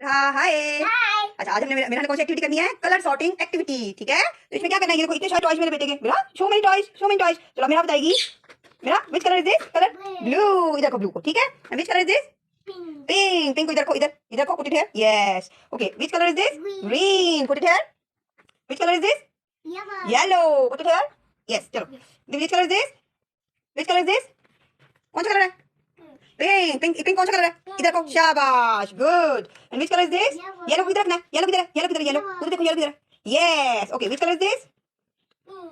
हाँ हाय। हाय। अच्छा, आज हमने मेरा कौन सी एक्टिविटी करनी है? Colour sorting activity. ठीक है, तो इसमें क्या करना है? ये देखो इतने सारे टॉयज मेरे बेटे के। मेरा so many toys, so many toys. चलो मेरा बताएगी। मेरा which colour is this? Colour blue. इधर को ब्लू को, ठीक है। And which colour is this? Pink. Pink को इधर को, इधर इधर को, put it here. Yes, okay. Which colour is this? Green, put it here. Which colour is this? Yellow, put it here. Yes, चलो। Which colour is this? Which colour is this? कौन सा colour है? Pink. Pink pink कौन सा colour है? इधर को, शाबाश, good. And which colour is this? Yellow किधर रखना है? येलो किधर है? येलो किधर है? येलो उधर देखो, येलो किधर है? Yes, okay. Which colour is this?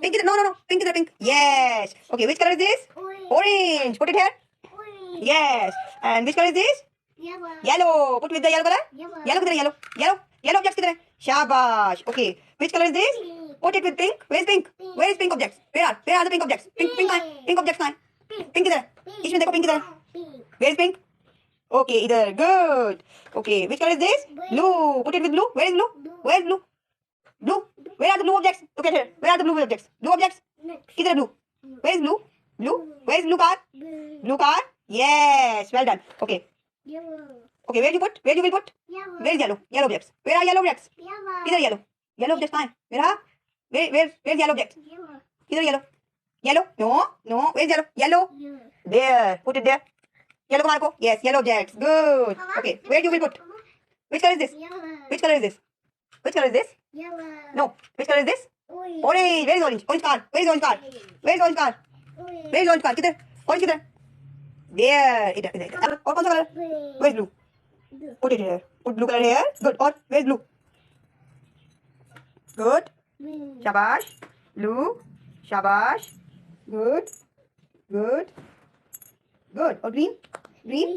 Pink किधर? नो नो नो, पिंक किधर? Pink. Yes, okay. Which colour is this? Orange, put it here. Yes, and which colour is this? Yellow, put with the yellow colour. Yellow किधर है? Yellow yellow yellow object किधर है? शाबाश, okay. Which colour is this? Put it with pink. Where is pink? Where is pink objects? Where are the pink objects? Pink pink pink objects कहां है? Pink किधर है? इसमें देखो, पिंक किधर है? Where is pink? Okay, either. Good. Okay, which color is this? Blue. Put it with blue. Where is blue? Where is blue? Blue. Where are the blue objects? Look at here. Where are the blue objects? Blue objects? Kither blue? Where is blue? Blue. Where is blue car? Blue car. Yes. Well done. Okay. Okay. Where you put? Where you will put? Where is yellow? Yellow objects. Where are yellow objects? Kither yellow? Yellow objects कहाँ है? Where are? Where's yellow objects? Kither yellow? Yellow? No. No. Where's yellow? Yellow. There. Put it there. Yellow marco. Yes, yellow objects. Good. Okay, where you will put? Which color is this? Which color is this? Which color is this? No. Which color is this? Orange. Where is orange? Orange car. Where is orange car? Where is orange car? Where is orange car? किधर? Orange किधर? There. इधर. और कौन सा color? Where is blue? Put it here. Put blue color here. Good. और where is blue? Good. शाबाश. Blue. शाबाश. Good. Good. Good. और green? Green?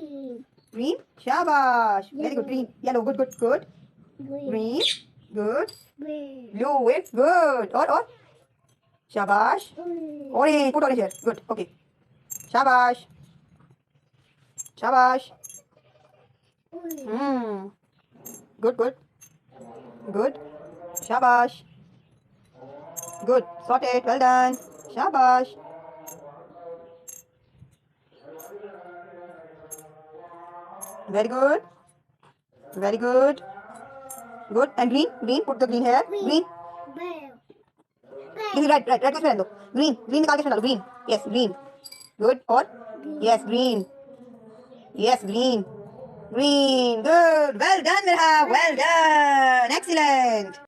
Green? Shabash. Very good. Green. Yellow. Good, good, good. Green. Good. Blue. It's good. Or? Shabash. Orange. Put orange here. Good. Okay. Shabash. Shabash. Good, good. Good. Shabash. Good. Sorted. Well done. Shabash. Very good. Very good. Good. And green. Green. Put the green here. Green. Green. Right. Right. Right. को इसमें रहने दो. Green. Green निकाल के इसमें डालो. Green. Yes. Green. Good. और? Yes. Green. Yes. Green. Green. Good. Well done, Mirha. Well done. Excellent.